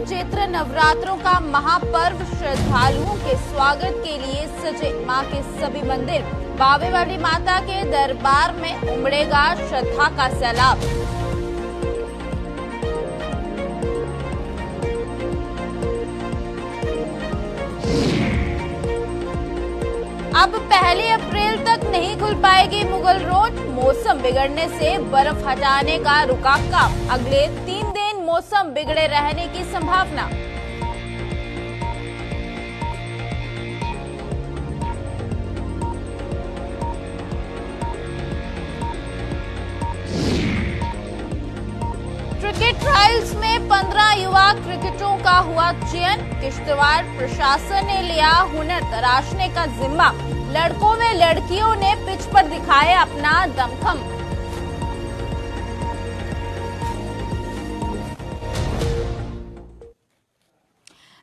चैत्र नवरात्रों का महापर्व श्रद्धालुओं के स्वागत के लिए सजे मां के सभी मंदिर। बावे वाली माता के दरबार में उमड़ेगा श्रद्धा का सैलाब। अब 1 अप्रैल तक नहीं खुल पाएगी मुगल रोड। मौसम बिगड़ने से बर्फ हटाने का रुका काम। अगले 3 दिन मौसम बिगड़े रहने की संभावना। क्रिकेट ट्रायल्स में 15 युवा क्रिकेटरों का हुआ चयन। किश्तवाड़ प्रशासन ने लिया हुनर तराशने का जिम्मा। लड़कों में लड़कियों ने पिच पर दिखाया अपना दमखम।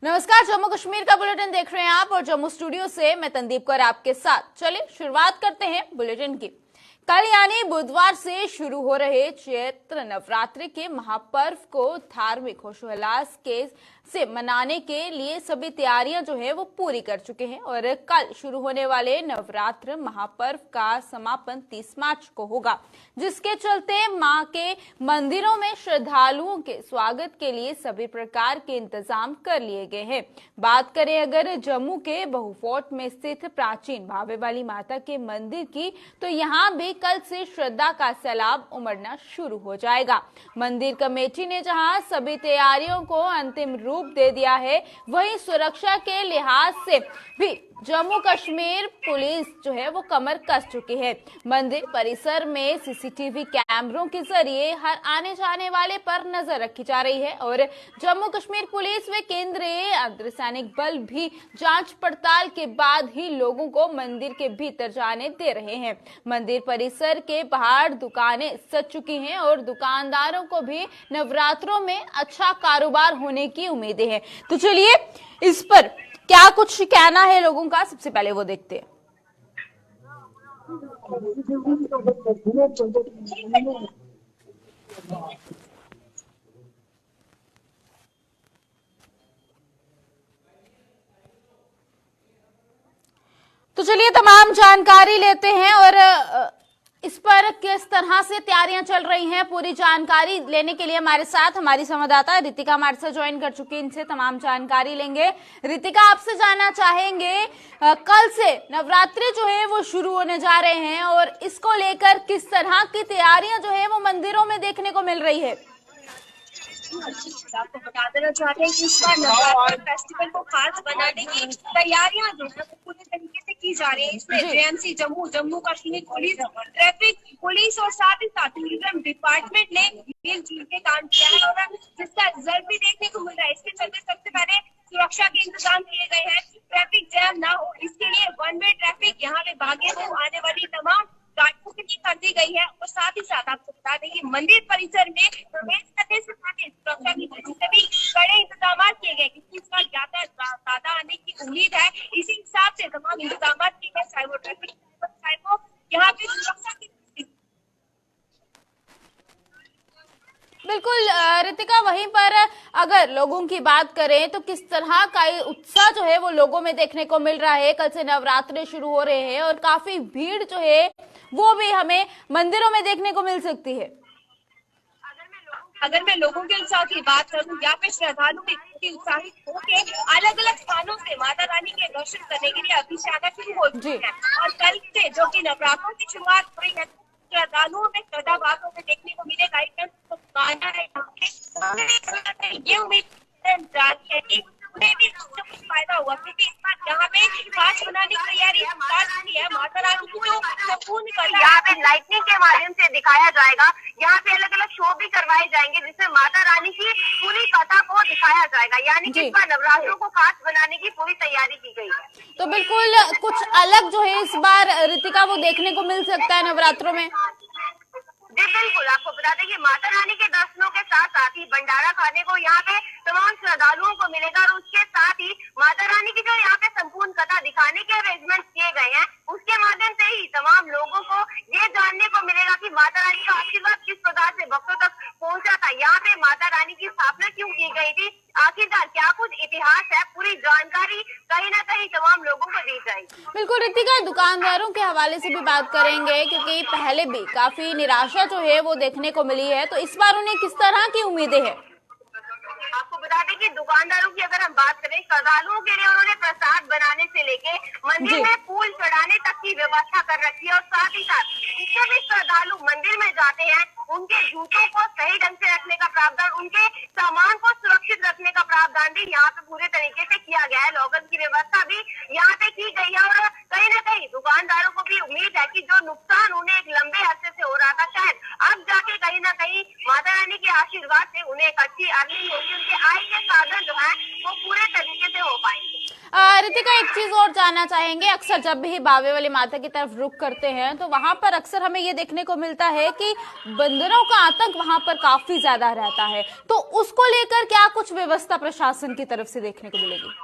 नमस्कार, जम्मू कश्मीर का बुलेटिन देख रहे हैं आप और जम्मू स्टूडियो से मैं तंदीप कौर आपके साथ। चलिए शुरुआत करते हैं बुलेटिन की। कल यानी बुधवार से शुरू हो रहे चैत्र नवरात्रि के महापर्व को धार्मिक हर्षोल्लास से मनाने के लिए सभी तैयारियां जो है वो पूरी कर चुके हैं और कल शुरू होने वाले नवरात्र महापर्व का समापन 30 मार्च को होगा, जिसके चलते मां के मंदिरों में श्रद्धालुओं के स्वागत के लिए सभी प्रकार के इंतजाम कर लिए गए हैं। बात करें अगर जम्मू के बहुफोर्ट में स्थित प्राचीन बावे वाली माता के मंदिर की, तो यहाँ भी कल से श्रद्धा का सैलाब उमड़ना शुरू हो जाएगा। मंदिर कमेटी ने जहां सभी तैयारियों को अंतिम रूप दे दिया है, वहीं सुरक्षा के लिहाज से भी जम्मू कश्मीर पुलिस जो है वो कमर कस चुकी है। मंदिर परिसर में सीसीटीवी कैमरों के जरिए हर आने जाने वाले पर नजर रखी जा रही है और जम्मू कश्मीर पुलिस व केंद्रीय अर्धसैनिक बल भी जांच पड़ताल के बाद ही लोगों को मंदिर के भीतर जाने दे रहे हैं। मंदिर परिसर के बाहर दुकानें सज चुकी हैं और दुकानदारों को भी नवरात्रों में अच्छा कारोबार होने की उम्मीदें हैं। तो चलिए इस पर क्या कुछ कहना है लोगों का, सबसे पहले वो देखते हैं। तो चलिए तमाम जानकारी लेते हैं और इस पर किस तरह से तैयारियां चल रही हैं, पूरी जानकारी लेने के लिए हमारे साथ हमारी संवाददाता रितिका हमारे साथ ज्वाइन कर चुकी है। इनसे तमाम जानकारी लेंगे। रितिका, आपसे जानना चाहेंगे, कल से नवरात्रि जो है वो शुरू होने जा रहे हैं और इसको लेकर किस तरह की तैयारियां जो है वो मंदिरों में देखने को मिल रही है। आपको बता देना चाहते हैं कि इस बार नवरात्र फेस्टिवल को खास बनाने की तैयारियां जो है वो पूरे तरीके से की जा रही है। इसमें JMC Jammu Kashmir police, traffic police और साथ ही साथ टूरिज्म डिपार्टमेंट ने मिलजुल के काम किया है और जिसका रिजल्ट भी देखने को मिल रहा है। इसके चलते सबसे पहले सुरक्षा के इंतजाम किए गए हैं। ट्रैफिक जैम ना हो इसके लिए 1 वे ट्रैफिक यहाँ पे बागे से आने वाली तमाम गाड़ियों के लिए कर दी गई है और साथ ही साथ आपको बता दें कि मंदिर परिसर में प्रवेश करने से पहले सुरक्षा की दृष्टि से भी कड़े इंतजाम किए गए, क्योंकि इस बार यातायात ज्यादा आने की उम्मीद है। इसी हिसाब से तमाम इंतजाम किए गए, चाहे वो ट्रैफिक चाहे वो यहाँ पे सुरक्षा की। बिल्कुल रितिका, वहीं पर अगर लोगों की बात करें तो किस तरह का उत्साह जो है वो लोगों में देखने को मिल रहा है। कल से नवरात्रि शुरू हो रहे हैं और काफी भीड़ जो है वो भी हमें मंदिरों में देखने को मिल सकती है। अगर मैं लोगों के उत्साह की बात करूं, यहाँ पे श्रद्धालु भी उत्साहित होकर अलग अलग स्थानों से माता रानी के दर्शन करने के लिए अभी से आना शुरू हो चुके हैं और कल से जो कि नवरात्रों की शुरुआत हो रही है, श्रद्धालुओं में श्रद्धा भावों में देखने को मिलेगा। ये उम्मीद है कि उन्हें भी कुछ फायदा हुआ, क्योंकि इस बार यहाँ पे खास बनाने की तैयारी है। माता रानी की जो संपूर्ण कला यहाँ पे लाइटनिंग के माध्यम से दिखाया जाएगा। यहाँ पे अलग अलग शो भी करवाए जाएंगे जिसमें माता रानी की पूरी कथा को दिखाया जाएगा। यानी कि इस बार नवरात्रों को खास बनाने की पूरी तैयारी की गई है। तो बिल्कुल कुछ अलग जो है इस बार रितिका वो देखने को मिल सकता है नवरात्रों में। जी बिल्कुल, आपको बता दें कि माता रानी के दर्शनों के साथ साथ ही भंडारा खाने को यहाँ पे तमाम श्रद्धालुओं को मिलेगा और उसके साथ ही माता रानी की जो यहाँ पे संपूर्ण कथा दिखाने के अरेंजमेंट किए गए हैं, उसके माध्यम से ही तमाम लोगों को ये जानने को मिलेगा कि माता रानी का आशीर्वाद किस प्रकार से भक्तों तक पहुँचा था। माता रानी की स्थापना क्यों की गई थी, आखिरकार क्या कुछ इतिहास है, पूरी जानकारी कहीं ना कहीं तमाम लोगों को दी जाएगी। बिल्कुल रितिका, दुकानदारों के हवाले से भी बात करेंगे क्योंकि पहले भी काफी निराशा जो है वो देखने को मिली है, तो इस बार उन्हें किस तरह की उम्मीदें हैं? आपको बता दें कि दुकानदारों की अगर हम बात करें, श्रद्धालुओं के लिए उन्होंने प्रसाद बनाने से लेके मंदिर में फूल चढ़ाने तक की व्यवस्था कर रखी है और साथ ही साथ जितने भी श्रद्धालु मंदिर में जाते हैं उनके जूतों को सही ढंग से रखने का प्रावधान, उनके सामान को सुरक्षित रखने का प्रावधान भी यहाँ पे पूरे तरीके से किया गया है। लॉकअप की व्यवस्था भी यहाँ पे की गई है और कहीं ना कहीं दुकानदारों को भी उम्मीद है कि जो नुकसान उन्हें एक लंबे अरसे से हो रहा था, शायद अब जाके कहीं ना कहीं माता रानी के आशीर्वाद से उन्हें एक अच्छी अर्निंग होगी, उनके आय के साधन जो है वो पूरे तरीके से हो पाएंगे। रितिका, एक चीज और जानना चाहेंगे, अक्सर जब भी बावे वाली माता की तरफ रुख करते हैं तो वहां पर अक्सर हमें ये देखने को मिलता है कि बंदरों का आतंक वहां पर काफी ज्यादा रहता है, तो उसको लेकर क्या कुछ व्यवस्था प्रशासन की तरफ से देखने को मिलेगी?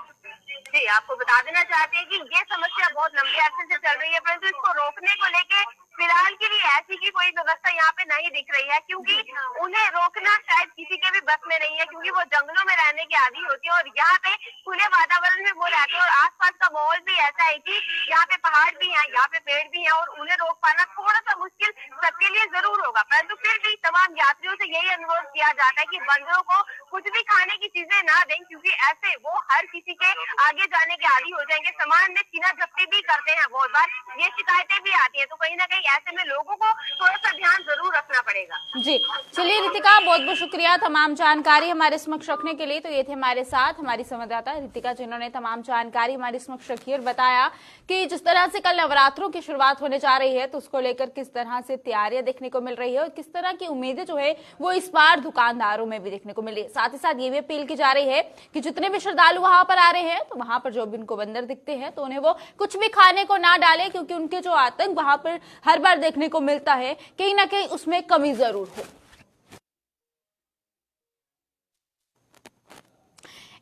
जी, आपको बता देना चाहते हैं कि ये समस्या बहुत लंबे अरसे से चल रही है, परंतु इसको रोकने को लेके फिलहाल के लिए ऐसी की कोई व्यवस्था यहाँ पे नहीं दिख रही है, क्योंकि उन्हें रोकना शायद किसी के भी बस में नहीं है, क्योंकि वो जंगलों में रहने के आदी होती है और यहाँ पे खुले वातावरण में वो रहते हैं और आसपास का माहौल भी ऐसा है कि यहाँ पे पहाड़ भी हैं, यहाँ पे पेड़ भी हैं और उन्हें रोक पाना थोड़ा सा मुश्किल सबके लिए जरूर होगा, परंतु फिर भी तमाम यात्रियों से यही अनुरोध किया जाता है कि बंदरों को कुछ भी खाने की चीजें ना दें, क्योंकि ऐसे वो हर किसी के आगे जाने के आदी हो जाएंगे। सामान में छीना झपटी भी करते हैं, बहुत बार ये शिकायतें भी आती है, तो कहीं ना कहीं ऐसे में लोगों को थोड़ा सा ध्यान जरूर रखना पड़ेगा। जी चलिए रितिका, बहुत बहुत शुक्रिया तमाम जानकारी हमारे समक्ष रखने के लिए। तो ये थे हमारे साथ हमारी संवाददाता रितिका, जिन्होंने तमाम जानकारी हमारे समक्ष रखी और बताया कि जिस तरह से कल नवरात्रों की शुरुआत होने जा रही है तो उसको लेकर किस तरह से तैयारियां देखने को मिल रही है और किस तरह की उम्मीदें जो है वो इस बार दुकानदारों में भी देखने को मिली है। साथ ही साथ ये भी अपील की जा रही है कि जितने भी श्रद्धालु वहां पर आ रहे हैं तो वहां पर जो भी उनको बंदर दिखते हैं तो उन्हें वो कुछ भी खाने को ना डाले, क्योंकि उनके जो आतंक वहां पर हर बार देखने को मिलता है कहीं ना कहीं उसमें कमी जरूर हो।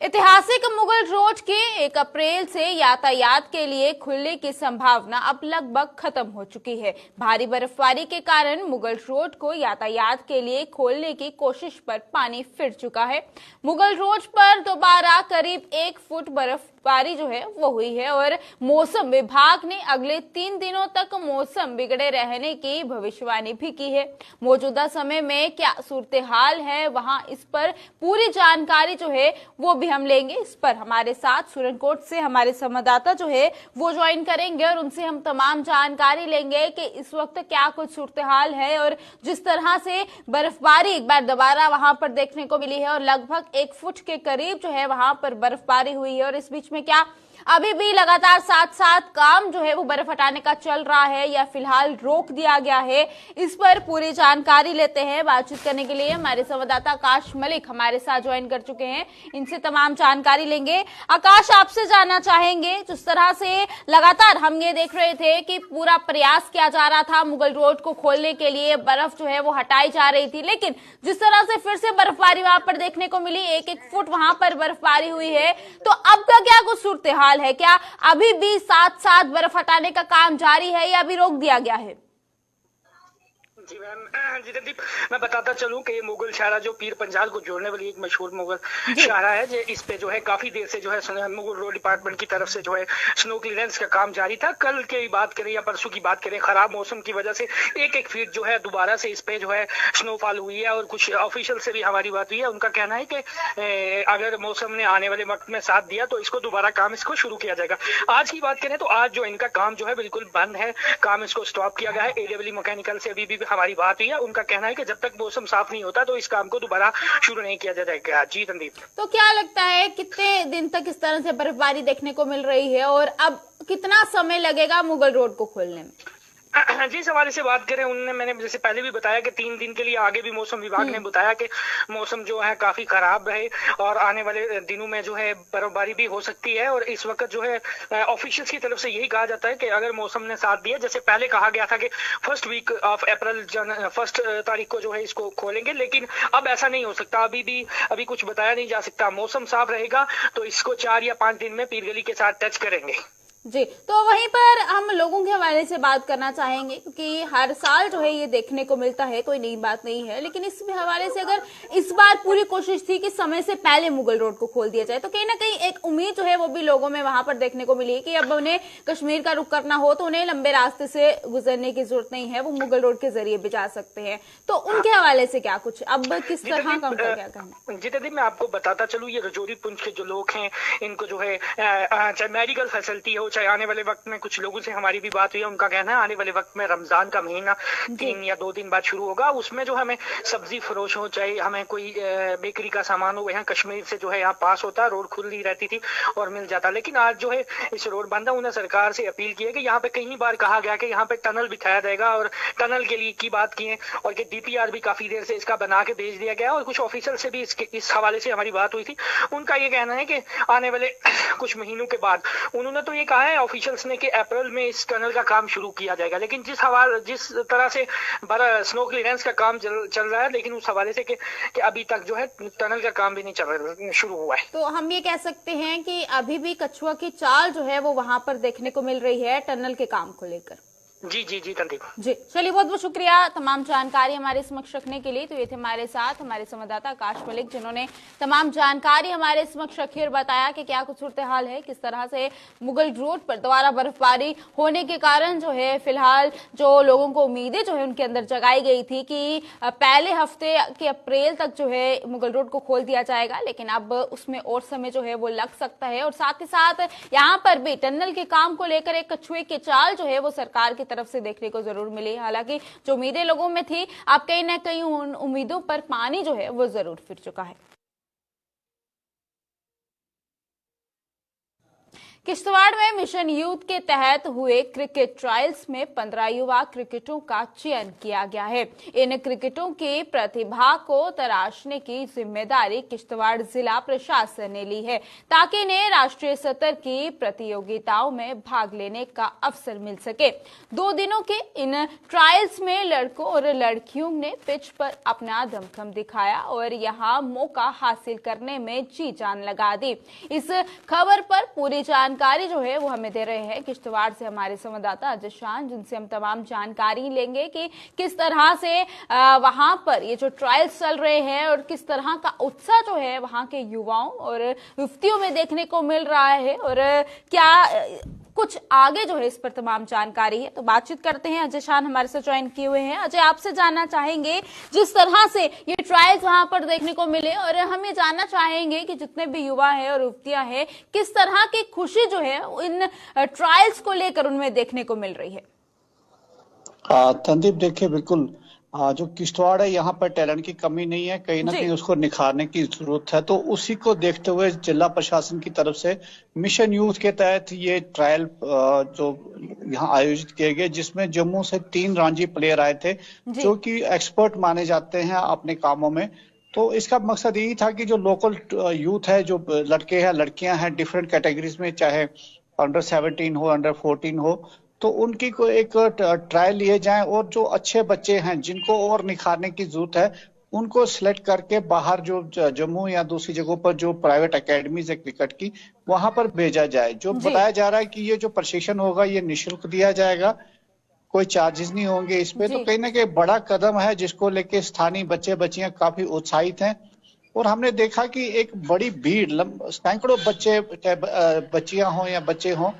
ऐतिहासिक मुगल रोड के 1 अप्रैल से यातायात के लिए खुलने की संभावना अब लगभग खत्म हो चुकी है। भारी बर्फबारी के कारण मुगल रोड को यातायात के लिए खोलने की कोशिश पर पानी फिर चुका है। मुगल रोड पर दोबारा करीब 1 फुट बर्फबारी जो है वो हुई है और मौसम विभाग ने अगले 3 दिनों तक मौसम बिगड़े रहने की भविष्यवाणी भी की है। मौजूदा समय में क्या सूरत हाल है वहां, इस पर पूरी जानकारी जो है वो भी हम लेंगे। इस पर हमारे साथ सुरनकोट से हमारे संवाददाता जो है वो ज्वाइन करेंगे और उनसे हम तमाम जानकारी लेंगे कि इस वक्त क्या कुछ सूरत हाल है और जिस तरह से बर्फबारी एक बार दोबारा वहां पर देखने को मिली है और लगभग 1 फुट के करीब जो है वहां पर बर्फबारी हुई है और इस बीच में क्या अभी भी लगातार साथ साथ काम जो है वो बर्फ हटाने का चल रहा है या फिलहाल रोक दिया गया है, इस पर पूरी जानकारी लेते हैं। बातचीत करने के लिए हमारे संवाददाता आकाश मलिक हमारे साथ ज्वाइन कर चुके हैं, इनसे तमाम जानकारी लेंगे। आकाश, आपसे जानना चाहेंगे, जिस तरह से लगातार हम ये देख रहे थे कि पूरा प्रयास किया जा रहा था मुगल रोड को खोलने के लिए, बर्फ जो है वो हटाई जा रही थी, लेकिन जिस तरह से फिर से बर्फबारी वहां पर देखने को मिली, 1-1 फुट वहां पर बर्फबारी हुई है, तो अब का क्या कुछ सूरत हाल है? क्या अभी भी साथ साथ बर्फ हटाने का काम जारी है या अभी रोक दिया गया है? जी मैम, जी दीप, मैं बताता चलूं कि मुगल शाहरा जो पीर पंजाल को जोड़ने वाली एक मशहूर मुगल शाहरा है, जो इस पे जो है काफी देर से जो है मुगल रोड डिपार्टमेंट की तरफ से जो है स्नो क्लियरेंस का काम जारी था। कल की बात करें या परसों की बात करें, खराब मौसम की वजह से 1-1 फीट जो है दोबारा से इस पे जो है स्नोफॉल हुई है और कुछ ऑफिशियल से भी हमारी बात हुई है। उनका कहना है कि अगर मौसम ने आने वाले वक्त में साथ दिया तो इसको दोबारा काम इसको शुरू किया जाएगा। आज की बात करें तो आज जो इनका काम जो है बिल्कुल बंद है, काम इसको स्टॉप किया गया है। AWE मैकेनिकल से अभी भी हमारी बात हुई है, उनका कहना है कि जब तक मौसम साफ नहीं होता तो इस काम को दोबारा शुरू नहीं किया जाएगा। जी तंदीप, तो क्या लगता है कितने दिन तक इस तरह से बर्फबारी देखने को मिल रही है और अब कितना समय लगेगा मुगल रोड को खोलने में? जी, सवाल से बात करें, मैंने जैसे पहले भी बताया कि 3 दिन के लिए आगे भी मौसम विभाग ने बताया कि मौसम जो है काफी खराब रहे और आने वाले दिनों में जो है बर्फबारी भी हो सकती है। और इस वक्त जो है ऑफिशियल्स की तरफ से यही कहा जाता है कि अगर मौसम ने साथ दिया, जैसे पहले कहा गया था कि 1st वीक ऑफ अप्रैल 1 तारीख को जो है इसको खोलेंगे, लेकिन अब ऐसा नहीं हो सकता। अभी कुछ बताया नहीं जा सकता। मौसम साफ रहेगा तो इसको 4 या 5 दिन में पीरगली के साथ टच करेंगे। जी, तो वहीं पर हम लोगों के हवाले से बात करना चाहेंगे, क्योंकि हर साल जो है ये देखने को मिलता है, कोई नई बात नहीं है, लेकिन इस हवाले से अगर इस बार पूरी कोशिश थी कि समय से पहले मुगल रोड को खोल दिया जाए, तो कहीं ना कहीं एक उम्मीद जो है वो भी लोगों में वहां पर देखने को मिली कि अब उन्हें कश्मीर का रुख करना हो तो उन्हें लंबे रास्ते से गुजरने की जरूरत नहीं है, वो मुगल रोड के जरिए भी जा सकते हैं। तो उनके हवाले से क्या कुछ अब किस तरह का उनका क्या कहना? जी दीदी, मैं आपको बताता चलूँ, ये रजौरी पुंछ के जो लोग हैं, इनको जो है चाहे मेडिकल फैसिलिटी हो, चाहे आने वाले वक्त में कुछ लोगों से हमारी भी बात हुई है, उनका कहना है आने वाले वक्त में रमजान का महीना 3 या 2 दिन बाद शुरू होगा, उसमें जो हमें सब्जी फरोश हो, चाहे हमें कोई बेकरी का सामान हो, यहाँ कश्मीर से जो है यहाँ पास होता, रोड खुली रहती थी और मिल जाता। लेकिन आज जो है इस रोड बंद है। उन्हें सरकार से अपील की है कि यहाँ पे कई बार कहा गया कि यहाँ पे टनल बिठाया जाएगा और टनल के लिए की बात की है, और कि डीपीआर भी काफी देर से इसका बना के भेज दिया गया, और कुछ ऑफिसर से भी इस हवाले से हमारी बात हुई थी। उनका ये कहना है कि आने वाले कुछ महीनों के बाद, उन्होंने तो ये कहा है ऑफिशियल्स ने कि अप्रैल में इस टनल का काम शुरू किया जाएगा, लेकिन जिस तरह से स्नो क्लियरेंस का काम चल रहा है, लेकिन उस हवाले से कि अभी तक जो है टनल का काम भी नहीं शुरू हुआ है। तो हम ये कह सकते हैं कि अभी भी कछुआ की चाल जो है वो वहां पर देखने को मिल रही है टनल के काम को लेकर। जी जी जी तंदीप जी, चलिए, बहुत बहुत शुक्रिया तमाम जानकारी हमारे समक्ष रखने के लिए। तो ये थे हमारे साथ हमारे संवाददाता आकाश मलिक, जिन्होंने तमाम जानकारी हमारे समक्ष रखी और बताया कि क्या कुछ सूरत हाल है, किस तरह से मुगल रोड पर दोबारा बर्फबारी होने के कारण जो है फिलहाल जो लोगों को उम्मीदें जो है उनके अंदर जगाई गई थी कि पहले हफ्ते के अप्रैल तक जो है मुगल रोड को खोल दिया जाएगा, लेकिन अब उसमें और समय जो है वो लग सकता है। और साथ ही साथ यहाँ पर भी टनल के काम को लेकर एक कछुए की चाल जो है वो सरकार की तरफ से देखने को जरूर मिली। हालांकि जो उम्मीदें लोगों में थी, अब कहीं ना कहीं उन उम्मीदों पर पानी जो है वो जरूर फिर चुका है। किश्तवाड़ में मिशन यूथ के तहत हुए क्रिकेट ट्रायल्स में 15 युवा क्रिकेटरों का चयन किया गया है। इन क्रिकेटरों की प्रतिभा को तराशने की जिम्मेदारी किश्तवाड़ जिला प्रशासन ने ली है, ताकि इन्हें राष्ट्रीय स्तर की प्रतियोगिताओं में भाग लेने का अवसर मिल सके। 2 दिनों के इन ट्रायल्स में लड़कों और लड़कियों ने पिच पर अपना दमखम दिखाया और यहां मौका हासिल करने में जी जान लगा दी। इस खबर पर पूरी जानकारी जो है वो हमें दे रहे हैं किश्तवाड़ से हमारे संवाददाता अजय शान, जिनसे हम तमाम जानकारी लेंगे कि किस तरह से वहां पर ये जो ट्रायल्स चल रहे हैं और किस तरह का उत्साह जो है वहां के युवाओं और युवतियों में देखने को मिल रहा है, और क्या कुछ आगे जो है इस पर तमाम जानकारी है। तो बातचीत करते हैं, अजय शान हमारे साथ ज्वाइन किए हुए हैं। अजय, आपसे जानना चाहेंगे जिस तरह से ये ट्रायल्स वहां पर देखने को मिले, और हम ये जानना चाहेंगे कि जितने भी युवा हैं और युवतियां हैं, किस तरह की खुशी जो है इन ट्रायल्स को लेकर उनमें देखने को मिल रही है। तंदीप, देखिए, बिल्कुल जो किश्तवाड़ है, यहाँ पर टैलेंट की कमी नहीं है, कहीं ना कहीं उसको निखारने की जरूरत है। तो उसी को देखते हुए जिला प्रशासन की तरफ से मिशन यूथ के तहत ये ट्रायल जो यहाँ आयोजित किए गए, जिसमें जम्मू से 3 रणजी प्लेयर आए थे जो कि एक्सपर्ट माने जाते हैं अपने कामों में। तो इसका मकसद यही था कि जो लोकल यूथ है, जो लड़के हैं लड़कियां हैं डिफरेंट कैटेगरीज में, चाहे अंडर 17 हो, अंडर 14 हो, तो उनकी को एक ट्रायल लिए जाएं, और जो अच्छे बच्चे हैं जिनको और निखारने की जरूरत है, उनको सिलेक्ट करके बाहर जो जम्मू या दूसरी जगहों पर जो प्राइवेट एकेडमीज है क्रिकेट की, वहां पर भेजा जाए। जो बताया जा रहा है कि ये जो प्रशिक्षण होगा ये निःशुल्क दिया जाएगा, कोई चार्जेस नहीं होंगे इस पे। तो कहीं ना कहीं बड़ा कदम है, जिसको लेके स्थानीय बच्चे बच्चियां काफी उत्साहित हैं। और हमने देखा कि एक बड़ी भीड़, सैकड़ों बच्चे, बच्चियां हों या बच्चे हों,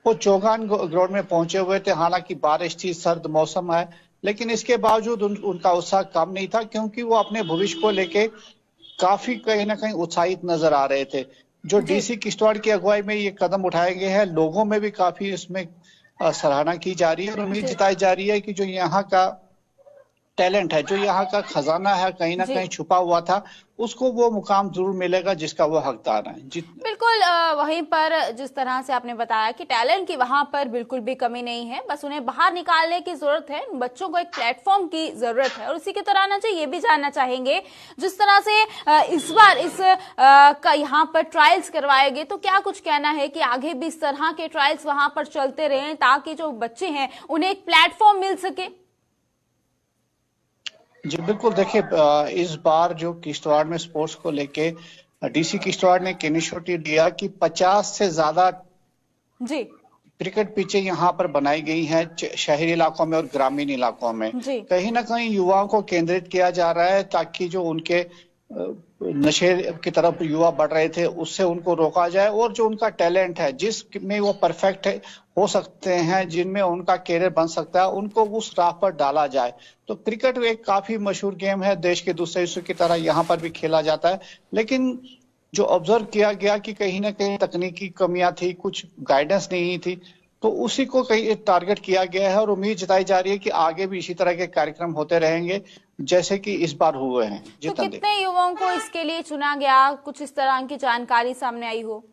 वो चौगान ग्राउंड में पहुंचे हुए थे। हालांकि बारिश थी, सर्द मौसम है, लेकिन इसके बावजूद उनका उत्साह कम नहीं था, क्योंकि वो अपने भविष्य को लेके काफी कहीं ना कहीं उत्साहित नजर आ रहे थे। जो डीसी किश्तवाड़ की अगुवाई में ये कदम उठाए गए हैं, लोगों में भी काफी इसमें सराहना की जा रही है और उम्मीद जताई जा रही है कि जो यहाँ का टैलेंट है, जो यहाँ का खजाना है, कहीं ना कहीं छुपा हुआ था, उसको वो मुकाम जरूर मिलेगा जिसका वो हकदार है। बिल्कुल, वहीं पर जिस तरह से आपने बताया कि टैलेंट की वहां पर बिल्कुल भी कमी नहीं है, बस उन्हें बाहर निकालने की जरूरत है, बच्चों को एक प्लेटफॉर्म की जरूरत है। और उसी की तरह ना ये भी जानना चाहेंगे, जिस तरह से इस बार का यहाँ पर ट्रायल्स करवाए गए, तो क्या कुछ कहना है कि आगे भी इस तरह के ट्रायल्स वहां पर चलते रहे, ताकि जो बच्चे हैं उन्हें एक प्लेटफॉर्म मिल सके? जी बिल्कुल, देखिए, इस बार जो किश्तवाड़ में स्पोर्ट्स को लेके डीसी किश्तवाड़ ने एक इनिशिएटिव दिया कि 50 से ज्यादा क्रिकेट पिचें यहाँ पर बनाई गई हैं शहरी इलाकों में और ग्रामीण इलाकों में। जी। कहीं ना कहीं युवाओं को केंद्रित किया जा रहा है ताकि जो उनके नशे की तरफ युवा बढ़ रहे थे उससे उनको रोका जाए, और जो उनका टैलेंट है जिसमें वो परफेक्ट हो सकते हैं, जिनमें उनका कैरियर बन सकता है, उनको उस राह पर डाला जाए। तो क्रिकेट एक काफी मशहूर गेम है, देश के दूसरे हिस्सों की तरह यहाँ पर भी खेला जाता है, लेकिन जो ऑब्जर्व किया गया कि कहीं ना कहीं तकनीकी कमियां थी, कुछ गाइडेंस नहीं थी, तो उसी को कहीं टारगेट किया गया है और उम्मीद जताई जा रही है कि आगे भी इसी तरह के कार्यक्रम होते रहेंगे जैसे कि इस बार हुए हैं। तो कितने युवाओं को इसके लिए चुना गया, कुछ इस तरह की जानकारी सामने आई हो?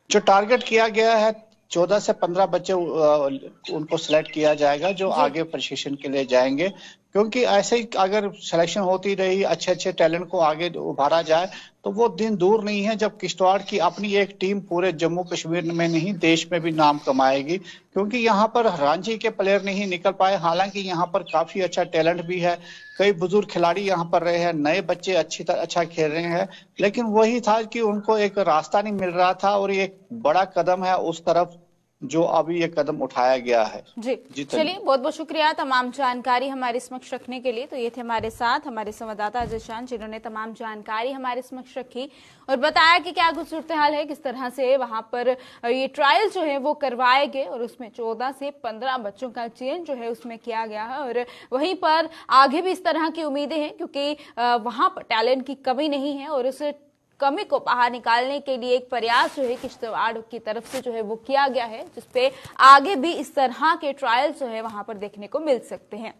जो टारगेट किया गया है 14 से 15 बच्चे उनको सिलेक्ट किया जाएगा जो आगे प्रशिक्षण के लिए जाएंगे, क्योंकि ऐसे ही अगर सिलेक्शन होती रही, अच्छे अच्छे टैलेंट को आगे उभारा जाए, तो वो दिन दूर नहीं है जब किश्तवाड़ की अपनी एक टीम पूरे जम्मू कश्मीर में नहीं देश में भी नाम कमाएगी, क्योंकि यहाँ पर रांची के प्लेयर नहीं निकल पाए। हालांकि यहाँ पर काफी अच्छा टैलेंट भी है, कई बुजुर्ग खिलाड़ी यहाँ पर रहे हैं, नए बच्चे अच्छा खेल रहे हैं, लेकिन वही था कि उनको एक रास्ता नहीं मिल रहा था, और ये एक बड़ा कदम है उस तरफ जो अभी ये कदम उठाया गया है। जी चलिए, बहुत बहुत शुक्रिया तमाम जानकारी हमारे समक्ष रखने के लिए। तो ये थे हमारे साथ हमारे संवाददाता अजय शान, जिन्होंने तमाम जानकारी हमारे समक्ष रखी और बताया कि क्या कुछ सूरत हाल है, किस तरह से वहां पर ये ट्रायल जो है वो करवाए गए और उसमें 14 से 15 बच्चों का चयन जो है उसमें किया गया है। और वहीं पर आगे भी इस तरह की उम्मीदें हैं, क्योंकि वहां पर टैलेंट की कमी नहीं है और उस कमी को बाहर निकालने के लिए एक प्रयास जो है किश्तवाड़ की तरफ से जो है वो किया गया है, जिसपे आगे भी इस तरह के ट्रायल जो है वहां पर देखने को मिल सकते हैं।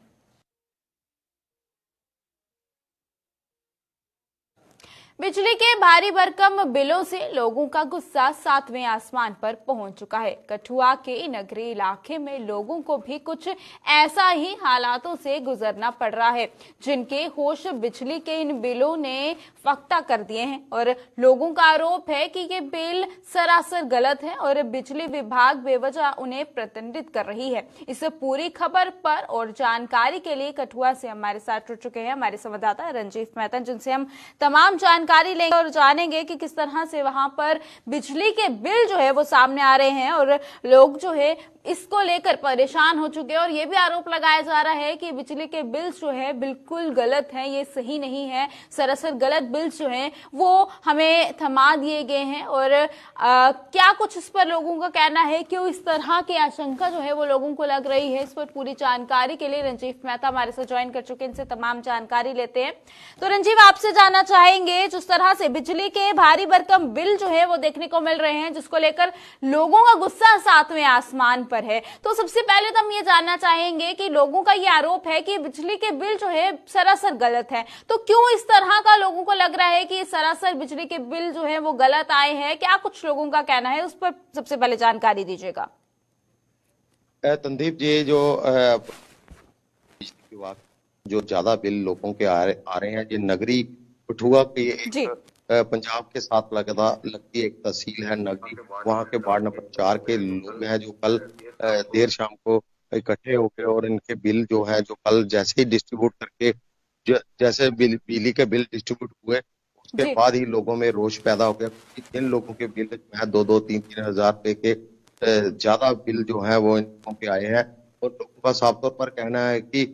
बिजली के भारी भरकम बिलों से लोगों का गुस्सा 7वें आसमान पर पहुंच चुका है। कठुआ के नगरीय इलाके में लोगों को भी कुछ ऐसा ही हालातों से गुजरना पड़ रहा है, जिनके होश बिजली के इन बिलों ने फख्ता कर दिए हैं। और लोगों का आरोप है कि ये बिल सरासर गलत है और बिजली विभाग बेवजह उन्हें प्रतिबंधित कर रही है। इस पूरी खबर पर और जानकारी के लिए कठुआ से हमारे साथ जुड़ चुके हैं हमारे संवाददाता रंजीत मेहता, जिनसे हम तमाम जानकारी लेंगे और जानेंगे कि किस तरह से वहां पर बिजली के बिल जो है वो सामने आ रहे हैं और लोग जो है इसको लेकर परेशान हो चुके हैं। और ये भी आरोप लगाया जा रहा है कि बिजली के बिल्स जो है बिल्कुल गलत हैं, ये सही नहीं है, सरासर गलत बिल्स जो हैं वो हमें थमा दिए गए हैं। और क्या कुछ इस पर लोगों का कहना है, क्यों इस तरह की आशंका जो है वो लोगों को लग रही है, इस पर पूरी जानकारी के लिए रंजीव मेहता हमारे साथ ज्वाइन कर चुके हैं, इनसे तमाम जानकारी लेते हैं। तो रंजीव, आपसे जानना चाहेंगे, जिस तरह से बिजली के भारी भरकम बिल जो है वो देखने को मिल रहे हैं, जिसको लेकर लोगों का गुस्सा 7वें आसमान पर है, तो सबसे पहले तो हम ये जानना चाहेंगे कि लोगों का ये आरोप है कि बिजली के बिल जो है सरासर गलत है, तो क्यों इस तरह का लोगों को लग रहा है कि सरासर बिजली के बिल जो है वो गलत आए हैं? क्या कुछ लोगों का कहना है, उस पर सबसे पहले जानकारी दीजिएगा। तनदीप जी, जो बिजली विभाग जो ज्यादा बिल लोगों के आ रहे हैं, ये नगरी कठुआ की एक पंजाब के साथ लगती एक तहसील है नगरी, वहाँ के वार्ड नंबर 4 के लोग हैं जो कल देर शाम को इकट्ठे होकर और इनके बिल जो है जो कल जैसे ही डिस्ट्रीब्यूट करके जैसे बिजली के बिल डिस्ट्रीब्यूट हुए उसके बाद ही लोगों में रोष पैदा हो गया। इन लोगों के बिल जो है 2-2, 3-3 हजार रुपए के ज्यादा बिल जो है वो इन लोगों के आए हैं और लोगों का साफ तौर पर कहना है कि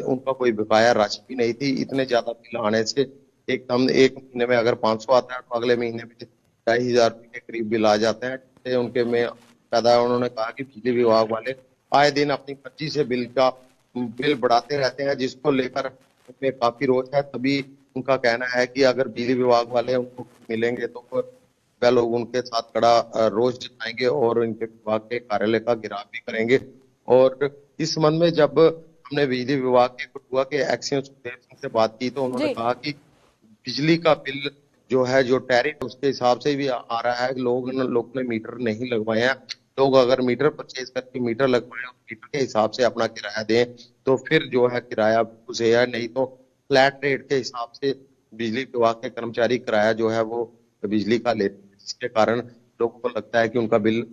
उनका कोई बकाया राशि भी नहीं थी। इतने ज्यादा बिल आने से एकदम एक महीने में अगर 500 आता है तो अगले महीने में 2,500 रुपए के करीब बिल आ जाते हैं। उनके में पैदा उन्होंने कहा कि बिजली विभाग वाले आए दिन अपनी मर्जी से बिल बढ़ाते रहते हैं, जिसको लेकर उनमें काफी रोष है। तभी उनका कहना है कि अगर बिजली विभाग वाले उनको मिलेंगे तो वह लोग उनके साथ कड़ा रोष जताएंगे और इनके विभाग के कार्यालय का घेराव भी करेंगे। और इस संबंध में जब हमने बिजली विभाग के कठुआ के एक्सीएम सुखदेव सिंह से बात की तो उन्होंने कहा कि बिजली का बिल जो है जो टैरिफ उसके हिसाब से भी आ रहा है। लोग ने मीटर नहीं लगवाए हैं। लोग अगर मीटर परचेज करके मीटर लगवाएं और मीटर के हिसाब से अपना किराया दें तो फिर जो है किराया उसे है, नहीं तो फ्लैट रेट के हिसाब से बिजली विभाग के कर्मचारी किराया जो है वो बिजली का लेते हैं, जिसके कारण लोगों को लगता है कि उनका बिल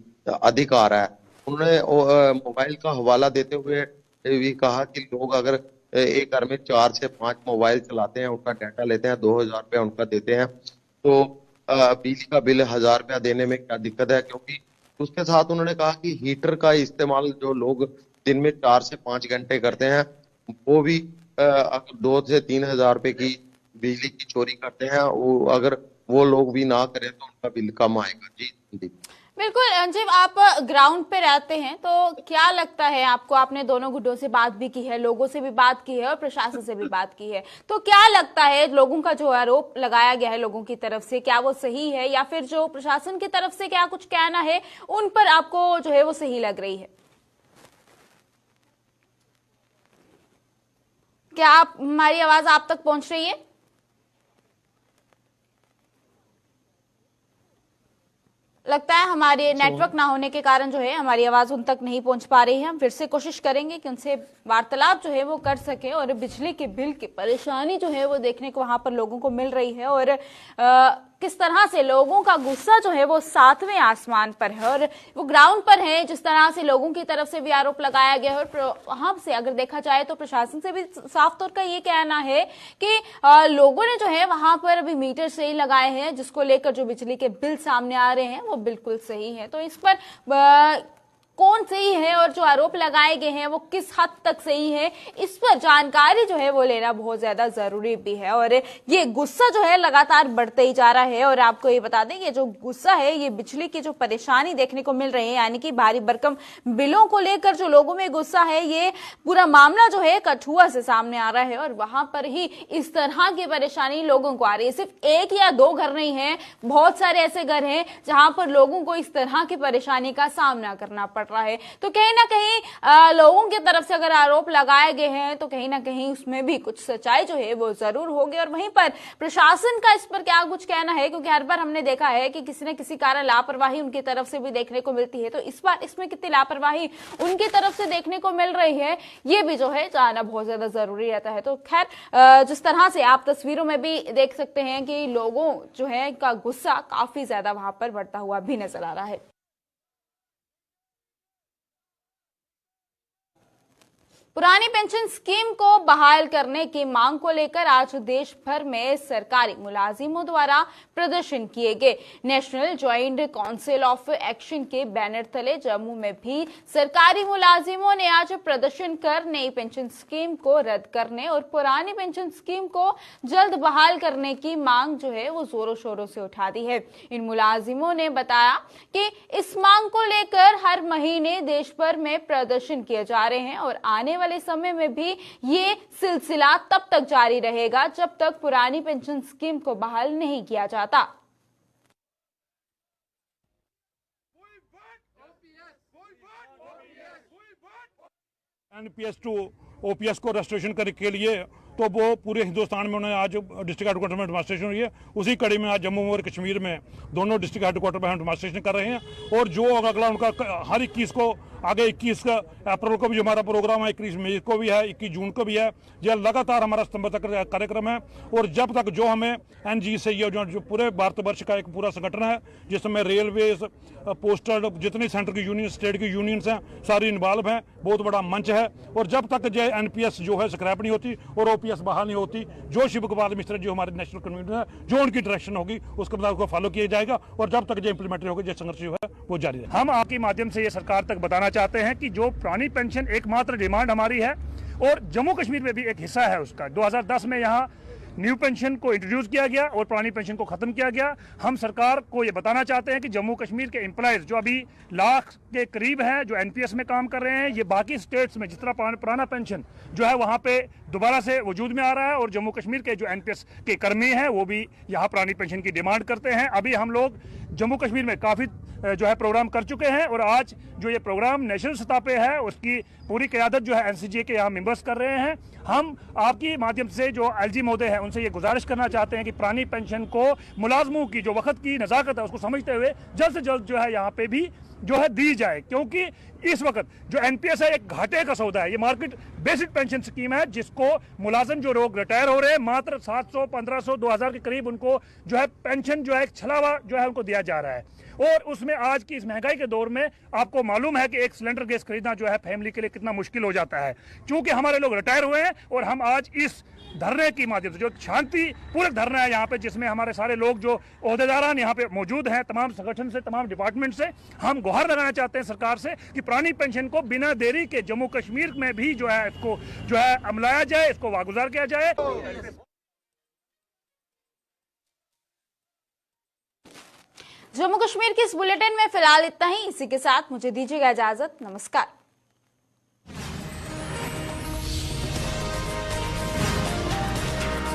अधिक आ रहा है। उन्होंने मोबाइल का हवाला देते हुए भी कहा कि लोग अगर एक घर में 4 से 5 मोबाइल चलाते हैं, उनका डाटा लेते हैं, 2,000 रुपया उनका देते हैं, तो बिजली का बिल 1,000 रुपया देने में क्या दिक्कत है, क्योंकि उसके साथ उन्होंने कहा कि हीटर का इस्तेमाल जो लोग दिन में 4 से 5 घंटे करते हैं, वो भी अगर 2 से 3 हजार रुपए की बिजली की चोरी करते हैं, वो अगर वो लोग भी ना करें तो उनका बिल कम आएगा। जी संदीप। बिल्कुल अंजीव, आप ग्राउंड पे रहते हैं तो क्या लगता है आपको? आपने दोनों गुटों से बात भी की है, लोगों से भी बात की है और प्रशासन से भी बात की है, तो क्या लगता है लोगों का जो आरोप लगाया गया है लोगों की तरफ से, क्या वो सही है या फिर जो प्रशासन की तरफ से क्या कुछ कहना है उन पर आपको जो है वो सही लग रही है? क्या आप हमारी आवाज आप तक पहुंच रही है? लगता है हमारे नेटवर्क ना होने के कारण जो है हमारी आवाज उन तक नहीं पहुंच पा रही है। हम फिर से कोशिश करेंगे कि उनसे वार्तालाप जो है वो कर सके। और बिजली के बिल की परेशानी जो है वो देखने को वहां पर लोगों को मिल रही है और किस तरह से लोगों का गुस्सा जो है वो 7वें आसमान पर है और वो ग्राउंड पर है। जिस तरह से लोगों की तरफ से भी आरोप लगाया गया है और वहां से अगर देखा जाए तो प्रशासन से भी साफ तौर का ये कहना है कि लोगों ने जो है वहां पर अभी मीटर सही लगाए हैं, जिसको लेकर जो बिजली के बिल सामने आ रहे हैं वो बिल्कुल सही है। तो इस पर कौन सही है और जो आरोप लगाए गए हैं वो किस हद तक सही है, इस पर जानकारी जो है वो लेना बहुत ज्यादा जरूरी भी है। और ये गुस्सा जो है लगातार बढ़ते ही जा रहा है। और आपको ये बता दें कि जो गुस्सा है ये बिजली की जो परेशानी देखने को मिल रही है, यानी कि भारी भरकम बिलों को लेकर जो लोगों में गुस्सा है, ये पूरा मामला जो है कठुआ से सामने आ रहा है और वहां पर ही इस तरह की परेशानी लोगों को आ रही है। सिर्फ 1 या 2 घर नहीं है, बहुत सारे ऐसे घर हैं जहां पर लोगों को इस तरह की परेशानी का सामना करना पड़ रहा है। तो कहीं ना कहीं लोगों की तरफ से अगर आरोप लगाए गए हैं तो कहीं ना कहीं उसमें भी कुछ सच्चाई जो है वो जरूर होगी। और वहीं पर प्रशासन का इस पर क्या कुछ कहना है, क्योंकि हर बार हमने देखा है कि किसी न किसी कारण लापरवाही उनकी तरफ से भी देखने को मिलती है, तो इस बार इसमें कितनी लापरवाही उनकी तरफ से देखने को मिल रही है ये भी जो है जानना बहुत ज्यादा जरूरी रहता है। तो खैर जिस तरह से आप तस्वीरों में भी देख सकते हैं कि लोगों जो है का गुस्सा काफी ज्यादा वहां पर बढ़ता हुआ भी नजर आ रहा है। पुरानी पेंशन स्कीम को बहाल करने की मांग को लेकर आज देश भर में सरकारी मुलाजिमों द्वारा प्रदर्शन किए गए। National joint council of action के बैनर तले जम्मू में भी सरकारी मुलाजिमों ने आज प्रदर्शन कर नई पेंशन स्कीम को रद्द करने और पुरानी पेंशन स्कीम को जल्द बहाल करने की मांग जो है वो जोरों शोरों से उठा दी है। इन मुलाजिमों ने बताया कि इस मांग को लेकर हर महीने देश भर में प्रदर्शन किए जा रहे हैं और आने वाले समय में भी ये सिलसिला तब तक जारी रहेगा जब तक पुरानी पेंशन स्कीम को बहाल नहीं किया जाता। एनपीएस टू ओपीएस को रेस्टोरेशन करने के लिए तो वो पूरे हिंदुस्तान में उन्होंने आज डिस्ट्रिक्ट हेडक्वार्टर में डेमोन्स्ट्रेशन हुई है। उसी कड़ी में आज जम्मू और कश्मीर में दोनों डिस्ट्रिक्ट हेडक्वार्टर में हम डेमोन्स्ट्रेशन कर रहे हैं। और जो अगला उनका हर 21 को आगे 21 अप्रैल को भी हमारा प्रोग्राम है, 21 मई को भी है, 21 जून को भी है। यह लगातार हमारा सितंबर तक कार्यक्रम है। और जब तक जो हमें एनजी से ये जो पूरे भारतवर्ष का एक पूरा संगठन है जिसमें रेलवे, पोस्टल, जितनी सेंटर की यूनियन, स्टेट की यूनियंस हैं, सारी इन्वॉल्व हैं, बहुत बड़ा मंच है। और जब तक जो एनपीएस जो है स्क्रैप नहीं होती और ओपीएस बहाल नहीं होती, जो शिव गोपाल मिश्र जो हमारे नेशनल कन्वीनर है, जो उनकी डायरेक्शन होगी उसके बाद को फॉलो किया जाएगा। और जब तक जो इम्प्लीमेंट होगी, जो संघर्ष जो है वो जारी रहेगा। हम आपके माध्यम से ये सरकार तक बताना चाहते हैं कि जो पुरानी पेंशन एकमात्र डिमांड हमारी है और जम्मू कश्मीर में भी एक हिस्सा है उसका। 2010 में यहाँ न्यू पेंशन को इंट्रोड्यूस किया गया और पुरानी पेंशन को खत्म किया गया। हम सरकार को ये बताना चाहते हैं कि जम्मू कश्मीर के एम्प्लॉयज जो अभी लाख के करीब हैं, जो एनपीएस में काम कर रहे हैं, ये बाकी स्टेट्स में जिस तरह पुराना पेंशन जो है वहाँ पे दोबारा से वजूद में आ रहा है और जम्मू कश्मीर के जो एनपीएस के कर्मी हैं वो भी यहाँ पुरानी पेंशन की डिमांड करते हैं। अभी हम लोग जम्मू कश्मीर में काफ़ी जो है प्रोग्राम कर चुके हैं और आज जो ये प्रोग्राम नेशनल सतह पे है उसकी पूरी क़यादत जो है एनसीजे के यहाँ मेंबर्स कर रहे हैं। हम आपकी माध्यम से जो एलजी महोदय है उनसे ये गुजारिश करना चाहते हैं कि पुरानी पेंशन को मुलाजमों की जो वक्त की नज़ाकत है उसको समझते हुए जल्द से जल्द जो है यहाँ पे भी जो है दी जाए, क्योंकि इस वक्त जो एनपीएस है एक घाटे का सौदा है। ये मार्केट बेसिक पेंशन स्कीम है जिसको मुलाजिम जो लोग रिटायर हो रहे हैं मात्र 700, 1500, 2000 के करीब उनको जो है पेंशन जो है छलावा जो है उनको दिया जा रहा है। और उसमें आज की इस महंगाई के दौर में आपको मालूम है कि एक सिलेंडर गैस खरीदना जो है फैमिली के लिए कितना मुश्किल हो जाता है। क्योंकि हमारे लोग रिटायर हुए हैं और हम आज इस धरने की माध्यम से, जो शांति पूर्वक धरना है यहाँ पे, जिसमें हमारे सारे लोग जो ओहदेदारान यहाँ पे मौजूद हैं, तमाम संगठन से, तमाम डिपार्टमेंट से, हम गुहार लगाना चाहते हैं सरकार से कि पुरानी पेंशन को बिना देरी के जम्मू कश्मीर में भी जो है इसको जो है अमलाया जाए, इसको वागुजार किया जाए। जम्मू कश्मीर की इस बुलेटिन में फिलहाल इतना ही। इसी के साथ मुझे दीजिएगा इजाजत। नमस्कार।